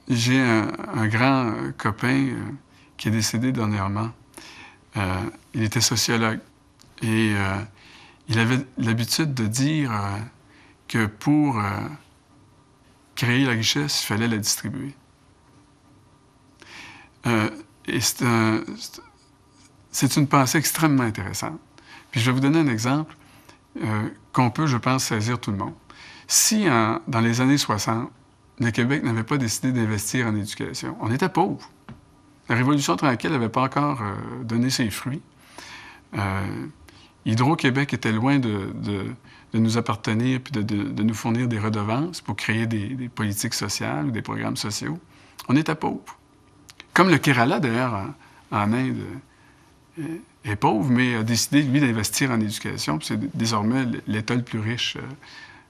J'ai un grand copain qui est décédé dernièrement. Il était sociologue et il avait l'habitude de dire que pour créer la richesse, il fallait la distribuer. Et c'est une pensée extrêmement intéressante. Puis je vais vous donner un exemple qu'on peut, je pense, saisir tout le monde. Si, dans les années 60, le Québec n'avait pas décidé d'investir en éducation, on était pauvres. La Révolution tranquille n'avait pas encore donné ses fruits. Hydro-Québec était loin de nous appartenir puis de nous fournir des redevances pour créer des politiques sociales ou des programmes sociaux. On était pauvres. Comme le Kerala, d'ailleurs, en Inde, est pauvre, mais a décidé, lui, d'investir en éducation. Puis c'est désormais l'État le plus riche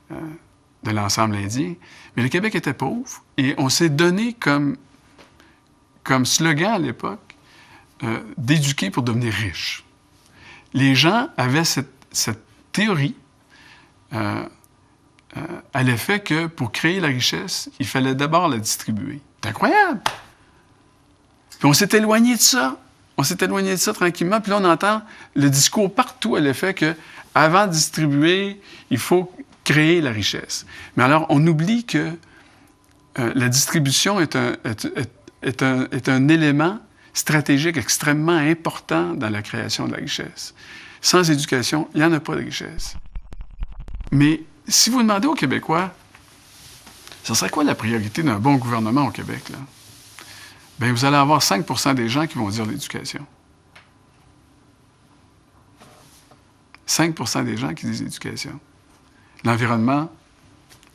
de l'ensemble indien. Mais le Québec était pauvre et on s'est donné comme slogan à l'époque d'éduquer pour devenir riche. Les gens avaient cette théorie à l'effet que pour créer la richesse, il fallait d'abord la distribuer. C'est incroyable! Puis on s'est éloigné de ça. On s'est éloigné de ça tranquillement. Puis là, on entend le discours partout à l'effet que avant de distribuer, il faut créer la richesse. Mais alors, on oublie que la distribution est un élément stratégique extrêmement important dans la création de la richesse. Sans éducation, il n'y en a pas de richesse. Mais si vous demandez aux Québécois, ce serait quoi la priorité d'un bon gouvernement au Québec, là? Bien, vous allez avoir 5 % des gens qui vont dire l'éducation. 5 % des gens qui disent l'éducation. L'environnement,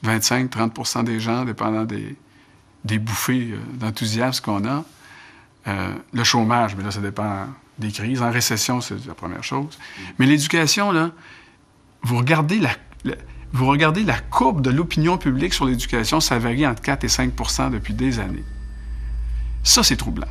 25-30 % des gens, dépendant des bouffées d'enthousiasme qu'on a. Le chômage, mais là, ça dépend des crises. En récession, c'est la première chose. Mais l'éducation, là, vous regardez la courbe de l'opinion publique sur l'éducation, ça varie entre 4 et 5 % depuis des années. Ça, c'est troublant.